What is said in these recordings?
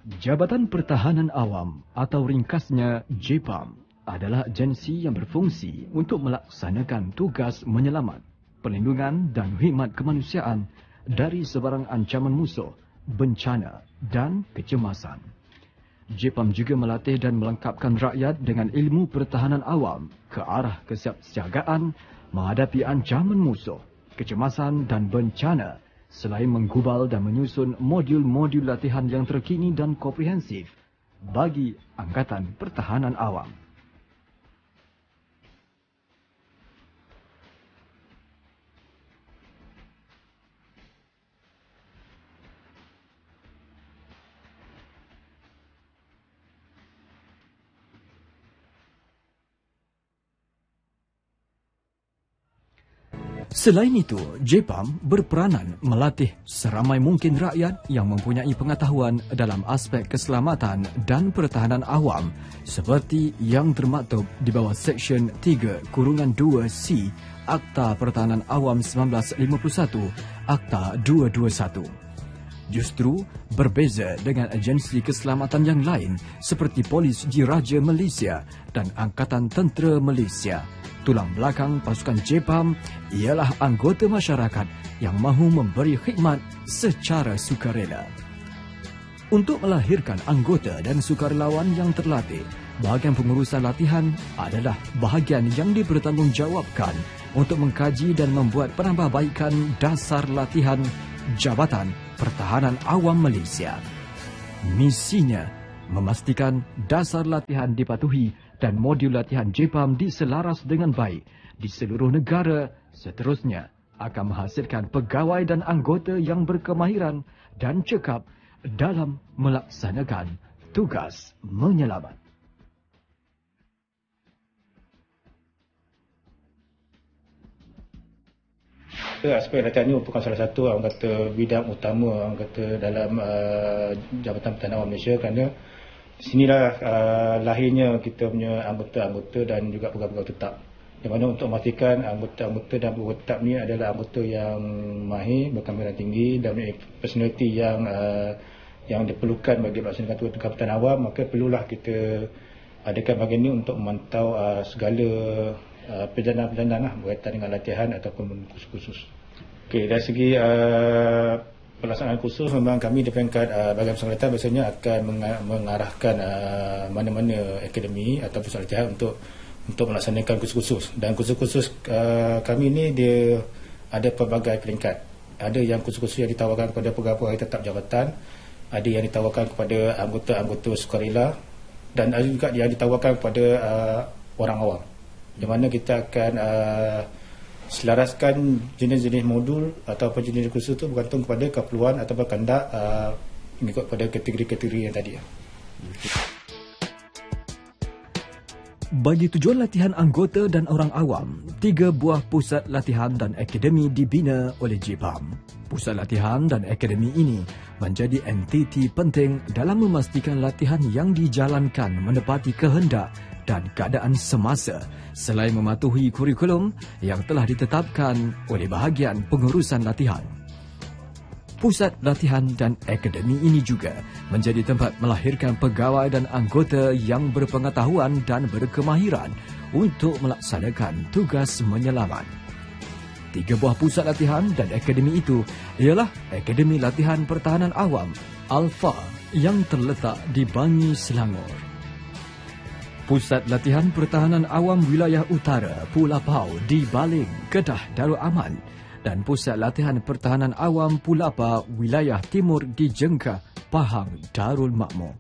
Jabatan Pertahanan Awam atau ringkasnya JPAM adalah agensi yang berfungsi untuk melaksanakan tugas menyelamat, perlindungan dan khidmat kemanusiaan dari sebarang ancaman musuh, bencana dan kecemasan. JPAM juga melatih dan melengkapkan rakyat dengan ilmu pertahanan awam ke arah kesiapsiagaan menghadapi ancaman musuh, kecemasan dan bencana, selain menggubal dan menyusun modul-modul latihan yang terkini dan komprehensif bagi Angkatan Pertahanan Awam. Selain itu, JPAM berperanan melatih seramai mungkin rakyat yang mempunyai pengetahuan dalam aspek keselamatan dan pertahanan awam seperti yang termaktub di bawah Seksyen 3-2C Akta Pertahanan Awam 1951, Akta 221. Justru berbeza dengan agensi keselamatan yang lain seperti Polis Diraja Malaysia dan Angkatan Tentera Malaysia. Tulang belakang pasukan JPAM ialah anggota masyarakat yang mahu memberi khidmat secara sukarela. Untuk melahirkan anggota dan sukarelawan yang terlatih, bahagian pengurusan latihan adalah bahagian yang dipertanggungjawabkan untuk mengkaji dan membuat penambahbaikan dasar latihan Jabatan Pertahanan Awam Malaysia. Misinya memastikan dasar latihan dipatuhi dan modul latihan JPAM diselaras dengan baik di seluruh negara. Seterusnya akan menghasilkan pegawai dan anggota yang berkemahiran dan cekap dalam melaksanakan tugas menyelamat. Aspek latihan ini merupakan salah satu orang kata bidang utama orang kata dalam Jabatan Pertahanan Awam Malaysia, kerana di sinilah lahirnya kita punya anggota-anggota dan juga pegawai-pegawai tetap. Di mana untuk memastikan anggota-anggota dan pegawai tetap ni adalah anggota yang mahir, berkemahiran tinggi dan mempunyai personaliti yang diperlukan bagi melaksanakan tugas Pertahanan Awam, maka perlulah kita adakan bahagian ini untuk memantau segala perjalanan-perjalanan berkaitan dengan latihan ataupun kursus-kursus. Okey, dari segi pelaksanaan kursus, memang kami di peringkat Bahagian Pesawatan biasanya akan mengarahkan mana-mana akademi atau pusat latihan untuk melaksanakan kursus-kursus. Dan kursus-kursus kami ini dia ada pelbagai peringkat. Ada yang kursus-kursus yang ditawarkan kepada pegawai tetap jabatan, ada yang ditawarkan kepada anggota-anggota sukarela, dan ada juga yang ditawarkan kepada orang awam. Di mana kita akan selaraskan jenis-jenis modul ataupun jenis kursus itu bergantung kepada keperluan ataupun kehendak mengikut pada kategori-kategori yang tadi. Bagi tujuan latihan anggota dan orang awam, 3 buah pusat latihan dan akademi dibina oleh JPAM. Pusat latihan dan akademi ini menjadi entiti penting dalam memastikan latihan yang dijalankan menepati kehendak dan keadaan semasa, selain mematuhi kurikulum yang telah ditetapkan oleh bahagian pengurusan latihan. Pusat latihan dan akademi ini juga menjadi tempat melahirkan pegawai dan anggota yang berpengetahuan dan berkemahiran untuk melaksanakan tugas menyelamat. 3 buah pusat latihan dan akademi itu ialah Akademi Latihan Pertahanan Awam Alfa yang terletak di Bangi, Selangor. Pusat Latihan Pertahanan Awam Wilayah Utara Pulapau di Baling, Kedah, Darul Aman, dan Pusat Latihan Pertahanan Awam Pulapa Wilayah Timur di Jengkah, Pahang, Darul Makmur.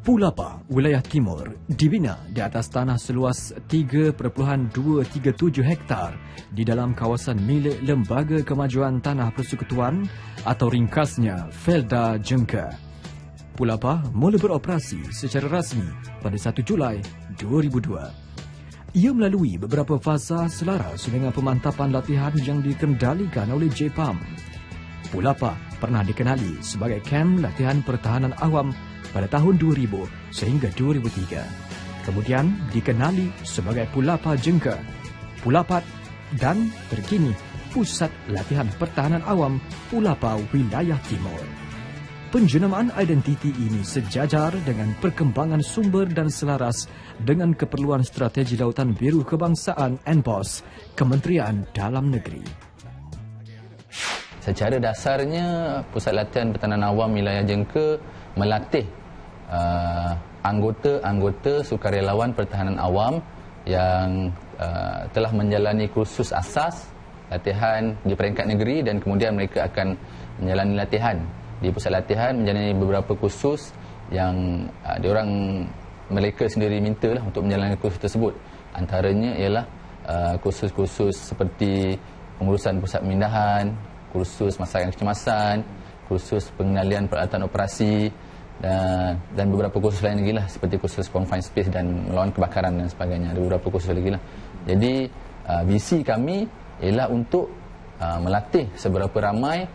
Pulapa Wilayah Timur dibina di atas tanah seluas 3.237 hektar di dalam kawasan milik Lembaga Kemajuan Tanah Persekutuan atau ringkasnya Felda Jengkah. Pulapa mula beroperasi secara rasmi pada 1 Julai 2002. Ia melalui beberapa fasa selaras dengan pemantapan latihan yang dikendalikan oleh JPAM. Pulapa pernah dikenali sebagai Kamp Latihan Pertahanan Awam pada tahun 2000 sehingga 2003. Kemudian dikenali sebagai Pulapa Jengkah, Pulapat dan terkini Pusat Latihan Pertahanan Awam Pulapa Wilayah Timur. Penjenamaan identiti ini sejajar dengan perkembangan sumber dan selaras dengan keperluan strategi Lautan Biru Kebangsaan (NPOS) Kementerian Dalam Negeri. Secara dasarnya, Pusat Latihan Pertahanan Awam Wilayah Jengka melatih anggota-anggota sukarelawan pertahanan awam yang telah menjalani kursus asas latihan di peringkat negeri, dan kemudian mereka akan menjalani latihan di pusat latihan, menjalani beberapa kursus yang mereka sendiri mintalah untuk menjalani kursus tersebut. Antaranya ialah kursus-kursus seperti pengurusan pusat pemindahan, kursus masakan kecemasan, kursus pengendalian peralatan operasi, dan beberapa kursus lain lagi lah, seperti kursus confined space dan melawan kebakaran dan sebagainya. Ada beberapa kursus lagi lah. Jadi visi kami ialah untuk melatih seberapa ramai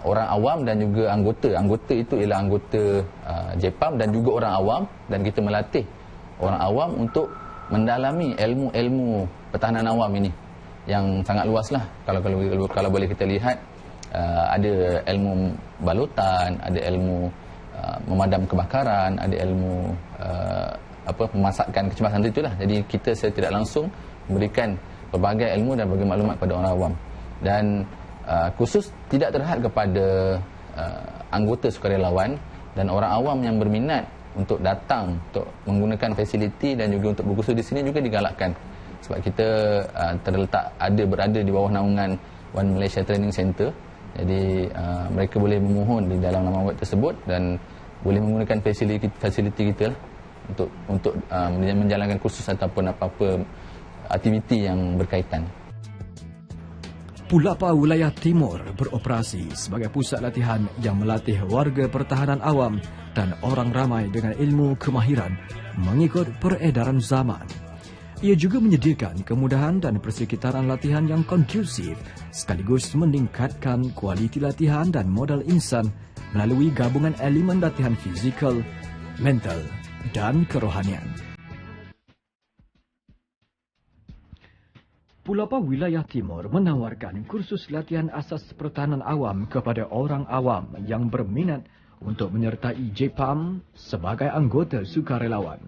orang awam dan juga anggota. Anggota itu ialah anggota JPAM dan juga orang awam, dan kita melatih orang awam untuk mendalami ilmu-ilmu pertahanan awam ini yang sangat luas lah. Kalau boleh kita lihat, ada ilmu balutan, ada ilmu memadam kebakaran, ada ilmu memasakan kecemasan itulah. Jadi kita secara tidak langsung memberikan pelbagai ilmu dan berbagai maklumat kepada orang awam. Dan khusus tidak terhad kepada anggota sukarelawan dan orang awam yang berminat untuk datang untuk menggunakan fasiliti dan juga untuk berkursus di sini juga digalakkan, sebab kita berada di bawah naungan One Malaysia Training Center. Jadi mereka boleh memohon di dalam laman web tersebut dan boleh menggunakan fasiliti kita lah untuk menjalankan kursus ataupun apa-apa aktiviti yang berkaitan. Pulapa Wilayah Timur beroperasi sebagai pusat latihan yang melatih warga pertahanan awam dan orang ramai dengan ilmu kemahiran mengikut peredaran zaman. Ia juga menyediakan kemudahan dan persekitaran latihan yang kondusif sekaligus meningkatkan kualiti latihan dan modal insan melalui gabungan elemen latihan fizikal, mental dan kerohanian. Pulapa Wilayah Timur menawarkan kursus latihan asas pertahanan awam kepada orang awam yang berminat untuk menyertai JPAM sebagai anggota sukarelawan.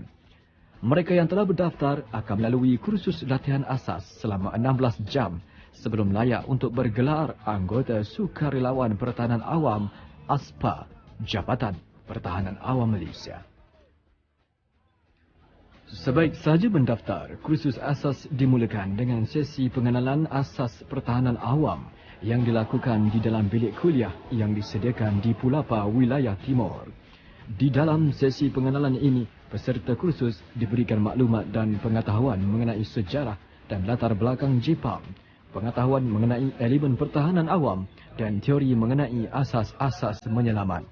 Mereka yang telah berdaftar akan melalui kursus latihan asas selama 16 jam sebelum layak untuk bergelar anggota sukarelawan pertahanan awam ASPA, Jabatan Pertahanan Awam Malaysia. Sebaik saja mendaftar, kursus asas dimulakan dengan sesi pengenalan asas pertahanan awam yang dilakukan di dalam bilik kuliah yang disediakan di Pulapa Wilayah Timur. Di dalam sesi pengenalan ini, peserta kursus diberikan maklumat dan pengetahuan mengenai sejarah dan latar belakang JPAM, pengetahuan mengenai elemen pertahanan awam dan teori mengenai asas-asas menyelamat.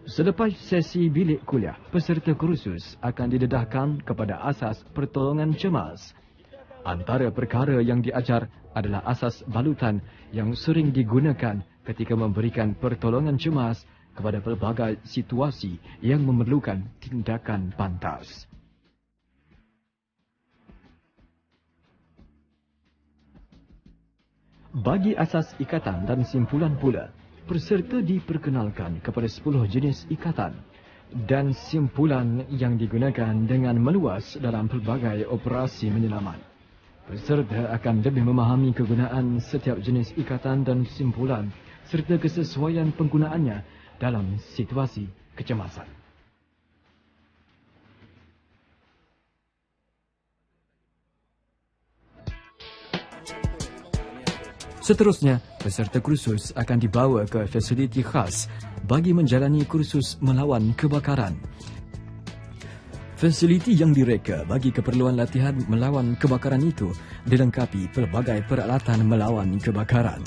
Selepas sesi bilik kuliah, peserta kursus akan didedahkan kepada asas pertolongan cemas. Antara perkara yang diajar adalah asas balutan yang sering digunakan ketika memberikan pertolongan cemas kepada pelbagai situasi yang memerlukan tindakan pantas. Bagi asas ikatan dan simpulan pula, peserta diperkenalkan kepada 10 jenis ikatan dan simpulan yang digunakan dengan meluas dalam pelbagai operasi menyelamat. Peserta akan lebih memahami kegunaan setiap jenis ikatan dan simpulan serta kesesuaian penggunaannya dalam situasi kecemasan. Seterusnya, peserta kursus akan dibawa ke fasiliti khas bagi menjalani kursus melawan kebakaran. Fasiliti yang direka bagi keperluan latihan melawan kebakaran itu dilengkapi pelbagai peralatan melawan kebakaran.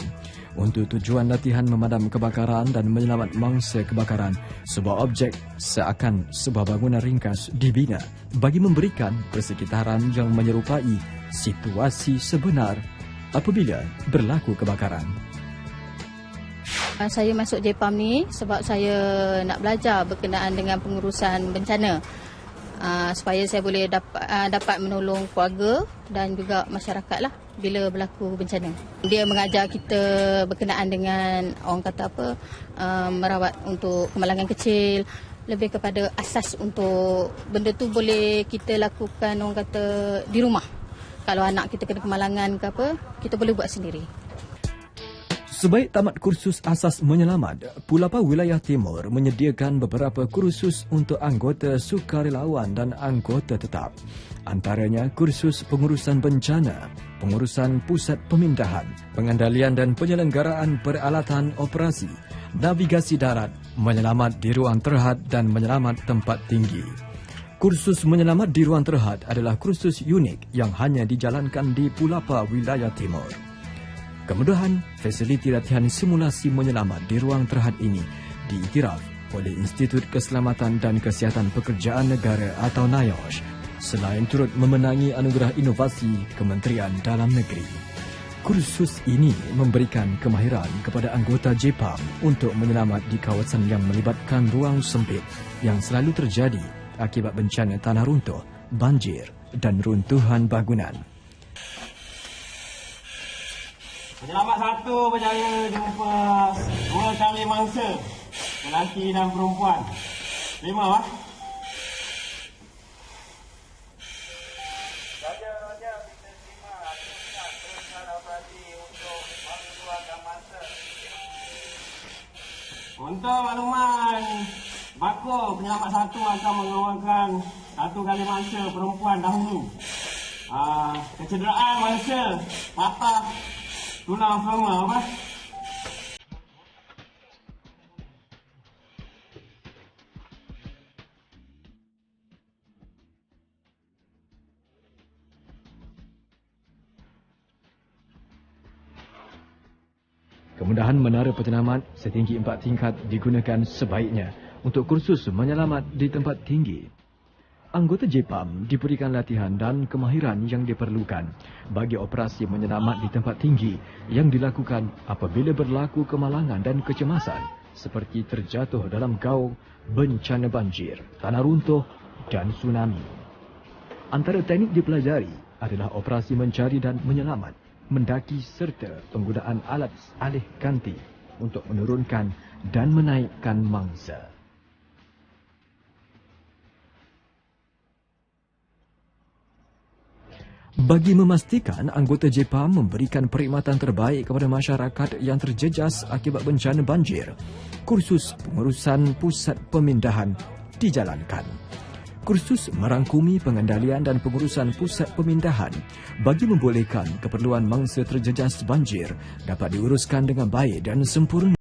Untuk tujuan latihan memadam kebakaran dan menyelamat mangsa kebakaran, sebuah objek seakan sebuah bangunan ringkas dibina bagi memberikan persekitaran yang menyerupai situasi sebenar apabila berlaku kebakaran. Saya masuk JPAM ni sebab saya nak belajar berkenaan dengan pengurusan bencana supaya saya boleh dapat menolong keluarga dan juga masyarakat lah. bila berlaku bencana. Dia mengajar kita berkenaan dengan orang kata merawat untuk kemalangan kecil, lebih kepada asas untuk benda tu boleh kita lakukan orang kata di rumah. Kalau anak kita kena kemalangan ke apa, kita boleh buat sendiri. Sebaik tamat kursus asas menyelamat, Pulapa Wilayah Timur menyediakan beberapa kursus untuk anggota sukarelawan dan anggota tetap. Antaranya kursus pengurusan bencana, pengurusan pusat pemindahan, pengendalian dan penyelenggaraan peralatan operasi, navigasi darat, menyelamat di ruang terhad dan menyelamat tempat tinggi. Kursus menyelamat di ruang terhad adalah kursus unik yang hanya dijalankan di Pulapa Wilayah Timur. Kemudahan fasiliti latihan simulasi menyelamat di ruang terhad ini diiktiraf oleh Institut Keselamatan dan Kesihatan Pekerjaan Negara atau NIOSH selain turut memenangi anugerah inovasi Kementerian Dalam Negeri. Kursus ini memberikan kemahiran kepada anggota JPAM untuk menyelamat di kawasan yang melibatkan ruang sempit yang selalu terjadi akibat bencana tanah runtuh, banjir dan runtuhan bangunan. Penyelamat 1 berjaya jumpa 2 kali mangsa, lelaki dan perempuan. 5 lah. Raja-raja bisa terima akhirnya teruskan operasi untuk mengeluarkan mangsa. Untuk makluman, Bako penyelamat 1 akan mengeluarkan 1 kali mangsa perempuan dahulu. Kecederaan mangsa, patah tulang firma apa? Kemudahan menara penyelamat setinggi 4 tingkat digunakan sebaiknya untuk kursus menyelamat di tempat tinggi. Anggota JPAM diberikan latihan dan kemahiran yang diperlukan bagi operasi menyelamat di tempat tinggi yang dilakukan apabila berlaku kemalangan dan kecemasan seperti terjatuh dalam gaung, bencana banjir, tanah runtuh dan tsunami. Antara teknik dipelajari adalah operasi mencari dan menyelamat, mendaki serta penggunaan alat alih ganti untuk menurunkan dan menaikkan mangsa. Bagi memastikan anggota JPAM memberikan perkhidmatan terbaik kepada masyarakat yang terjejas akibat bencana banjir, kursus pengurusan pusat pemindahan dijalankan. Kursus merangkumi pengendalian dan pengurusan pusat pemindahan bagi membolehkan keperluan mangsa terjejas banjir dapat diuruskan dengan baik dan sempurna.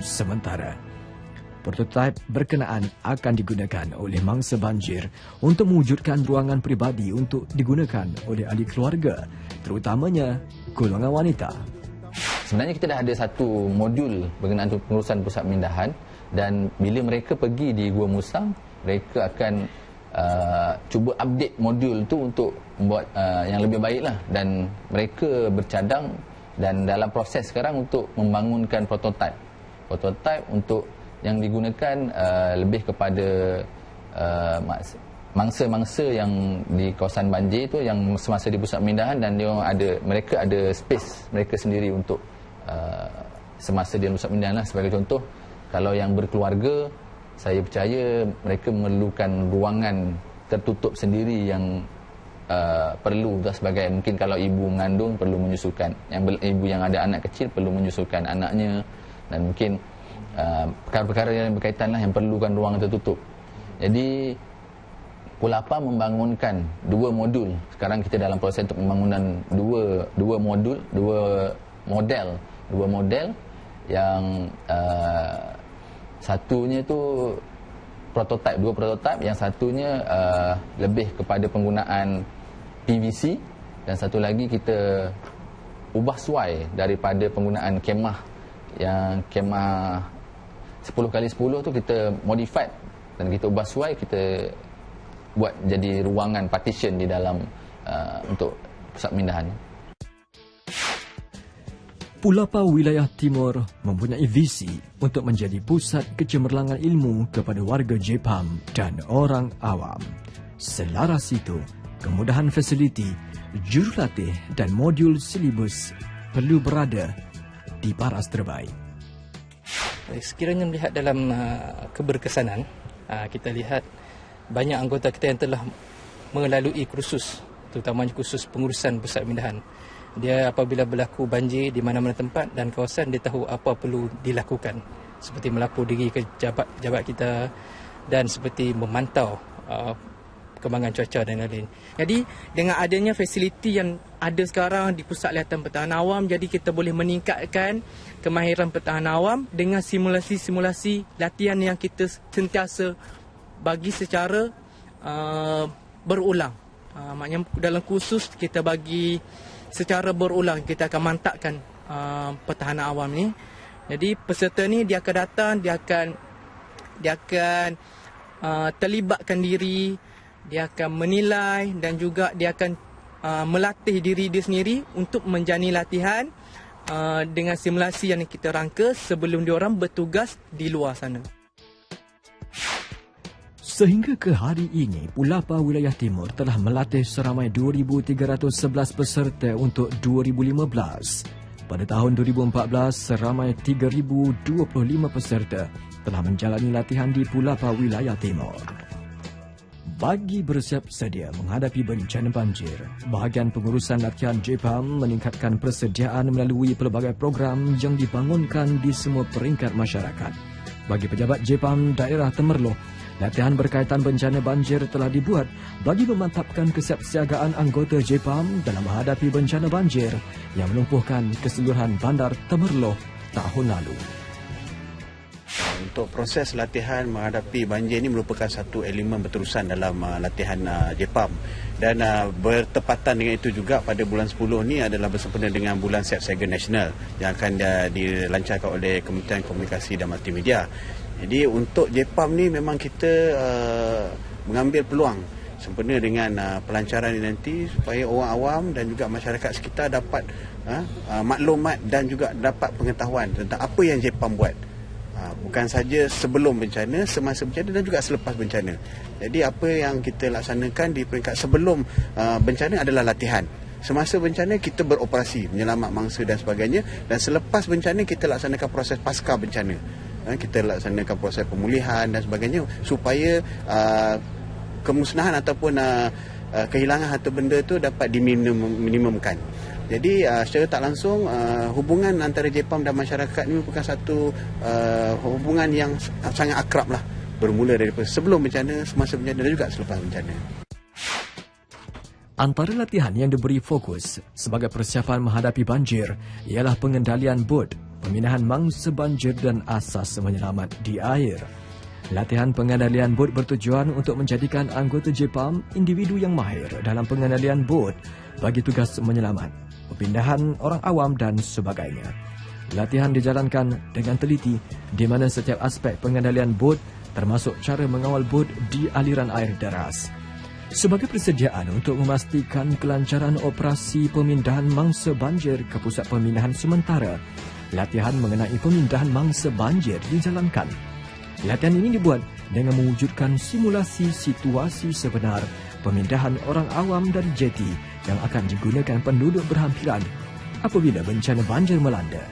Sementara prototipe berkenaan akan digunakan oleh mangsa banjir untuk mewujudkan ruangan peribadi untuk digunakan oleh ahli keluarga, terutamanya golongan wanita. Sebenarnya kita dah ada satu modul berkenaan pengurusan pusat pemindahan, dan bila mereka pergi di Gua Musang, mereka akan cuba update modul tu untuk membuat yang lebih baiklah, dan mereka bercadang dan dalam proses sekarang untuk membangunkan prototipe untuk yang digunakan lebih kepada mangsa-mangsa yang di kawasan banjir tu, yang semasa di pusat pemindahan, dan mereka ada space mereka sendiri untuk semasa di pusat pemindahan lah. Sebagai contoh, kalau yang berkeluarga, saya percaya mereka memerlukan ruangan tertutup sendiri yang perlu sebagai, mungkin kalau ibu mengandung perlu menyusukan, ibu yang ada anak kecil perlu menyusukan anaknya, dan mungkin perkara-perkara yang berkaitan lah yang perlukan ruang tertutup. Jadi Pulapa membangunkan 2 modul. Sekarang kita dalam proses untuk pembangunan 2 model yang satunya tu prototipe, 2 prototipe, yang satunya lebih kepada penggunaan PVC dan satu lagi kita ubah suai daripada penggunaan kemah yang kemah 10x10 tu kita modified dan kita ubah suai, kita buat jadi ruangan partition di dalam untuk pusat pemindahan. Pulapa Wilayah Timur mempunyai visi untuk menjadi pusat kecemerlangan ilmu kepada warga Jepam dan orang awam. Selaras itu, kemudahan fasiliti, jurulatih dan modul silibus perlu berada di paras terbaik. Sekiranya melihat dalam keberkesanan, kita lihat banyak anggota kita yang telah melalui kursus, terutamanya kursus pengurusan pusat pemindahan. Dia apabila berlaku banjir di mana-mana tempat dan kawasan, dia tahu apa perlu dilakukan, seperti melapor diri ke jabat kita dan seperti memantau perkembangan cuaca dan lain-lain. Jadi dengan adanya fasiliti yang ada sekarang di Pusat Latihan Pertahanan Awam, jadi kita boleh meningkatkan kemahiran pertahanan awam dengan simulasi-simulasi latihan yang kita sentiasa bagi secara berulang. Maknanya dalam kursus kita bagi secara berulang, kita akan mantapkan pertahanan awam ni. Jadi peserta ni dia akan datang, dia akan terlibatkan diri, dia akan menilai dan juga dia akan melatih diri dia sendiri untuk menjalani latihan dengan simulasi yang kita rangka sebelum diorang bertugas di luar sana. Sehingga ke hari ini, Pulapa Wilayah Timur telah melatih seramai 2,311 peserta untuk 2015. Pada tahun 2014, seramai 3,025 peserta telah menjalani latihan di Pulapa Wilayah Timur. Bagi bersiap sedia menghadapi bencana banjir, bahagian pengurusan latihan Jepam meningkatkan persediaan melalui pelbagai program yang dibangunkan di semua peringkat masyarakat. Bagi pejabat Jepam daerah Temerloh, latihan berkaitan bencana banjir telah dibuat bagi memantapkan kesiapsiagaan anggota Jepam dalam menghadapi bencana banjir yang melumpuhkan keseluruhan bandar Temerloh tahun lalu. Untuk proses latihan menghadapi banjir ini merupakan satu elemen berterusan dalam latihan Jepam. Dan bertepatan dengan itu juga pada bulan 10 ni adalah bersempena dengan bulan Siapsiaga Nasional yang akan dilancarkan oleh Kementerian Komunikasi dan Multimedia. Jadi untuk Jepam ni memang kita mengambil peluang sempena dengan pelancaran ini nanti supaya orang awam dan juga masyarakat sekitar dapat maklumat dan juga dapat pengetahuan tentang apa yang Jepam buat. Bukan saja sebelum bencana, semasa bencana dan juga selepas bencana. Jadi apa yang kita laksanakan di peringkat sebelum bencana adalah latihan. Semasa bencana kita beroperasi, menyelamat mangsa dan sebagainya. Dan selepas bencana kita laksanakan proses pasca bencana. Kita laksanakan proses pemulihan dan sebagainya supaya kemusnahan ataupun kehilangan harta benda itu dapat diminimumkan. Jadi secara tak langsung hubungan antara Jepam dan masyarakat ini merupakan satu hubungan yang sangat akrab lah. Bermula daripada sebelum bencana, semasa bencana dan juga selepas bencana. Antara latihan yang diberi fokus sebagai persiapan menghadapi banjir ialah pengendalian bot, pemindahan mangsa banjir dan asas menyelamat di air. Latihan pengendalian bot bertujuan untuk menjadikan anggota Jepam individu yang mahir dalam pengendalian bot bagi tugas menyelamat, perpindahan orang awam dan sebagainya. Latihan dijalankan dengan teliti di mana setiap aspek pengendalian bot termasuk cara mengawal bot di aliran air deras. Sebagai persediaan untuk memastikan kelancaran operasi pemindahan mangsa banjir ke pusat pemindahan sementara, latihan mengenai pemindahan mangsa banjir dijalankan. Latihan ini dibuat dengan mewujudkan simulasi situasi sebenar pemindahan orang awam dari jeti yang akan digunakan penduduk berhampiran apabila bencana banjir melanda.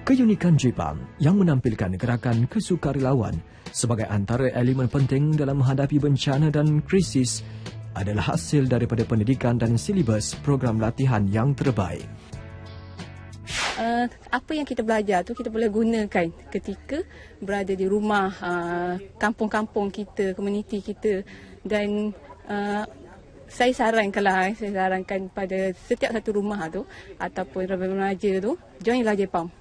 Keunikan Jepam yang menampilkan gerakan kesukarelawan sebagai antara elemen penting dalam menghadapi bencana dan krisis adalah hasil daripada pendidikan dan silibus program latihan yang terbaik. Apa yang kita belajar tu kita boleh gunakan ketika berada di rumah, kampung-kampung kita, komuniti kita. Dan saya sarankan pada setiap satu rumah tu ataupun remaja tu, joinlah Jepam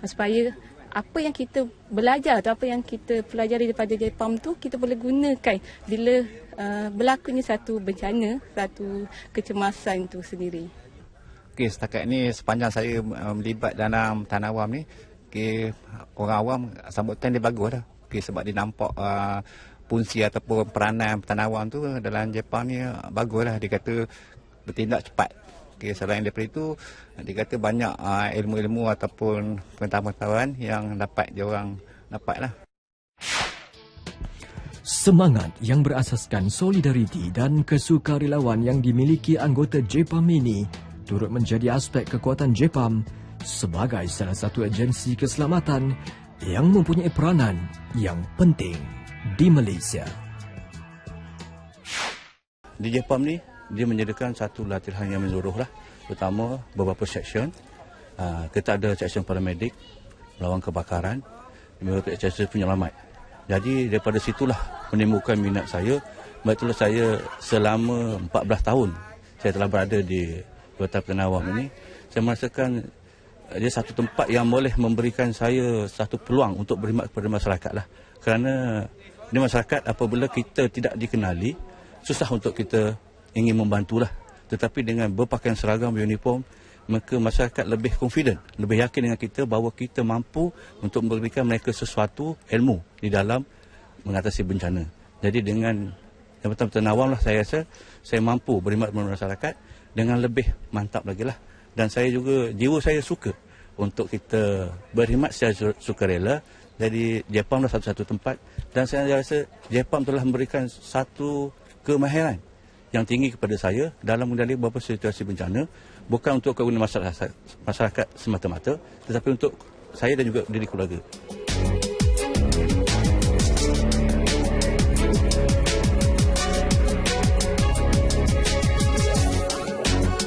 supaya apa yang kita belajar atau apa yang kita pelajari daripada JPAM tu kita boleh gunakan bila berlakunya satu bencana, satu kecemasan itu sendiri. Okey, setakat ni sepanjang saya melibat dalam tahanan awam ni, okey, orang awam sambutan dia bagus dah. Okey, sebab dia nampak fungsi ataupun peranan tahanan awam tu dalam JPAM ni bagus lah. Dia kata bertindak cepat. Okey, selain daripada itu, dia kata banyak ilmu-ilmu ataupun pengetahuan yang dapat diorang dapat lah. Semangat yang berasaskan solidariti dan kesukarelawan yang dimiliki anggota JPAM ini turut menjadi aspek kekuatan JPAM sebagai salah satu agensi keselamatan yang mempunyai peranan yang penting di Malaysia. Di JPAM ni, dia menyediakan satu latihan yang menyeluruh lah, terutama beberapa seksyen. Kita ada seksyen paramedik, melawan kebakaran, beberapa seksyen penyelamat. Jadi daripada situlah menimbulkan minat saya. Sebab itulah saya selama 14 tahun saya telah berada di Perkhidmatan Pertahanan Awam ini. Saya merasakan dia satu tempat yang boleh memberikan saya satu peluang untuk berkhidmat kepada masyarakat lah. Kerana di masyarakat apabila kita tidak dikenali, susah untuk kita ingin membantulah. Tetapi dengan berpakaian seragam uniform, maka masyarakat lebih confident, lebih yakin dengan kita bahawa kita mampu untuk memberikan mereka sesuatu ilmu di dalam mengatasi bencana. Jadi dengan Jabatan Pertahanan Awam lah, saya rasa saya mampu berkhidmat kepada masyarakat dengan lebih mantap lagi lah. Dan saya juga, jiwa saya suka untuk kita berkhidmat secara sukarela. Jadi JPAM lah satu-satu tempat, dan saya rasa JPAM telah memberikan satu kemahiran yang tinggi kepada saya dalam mengendalikan beberapa situasi bencana, bukan untuk kegunaan masyarakat semata-mata, tetapi untuk saya dan juga diri keluarga.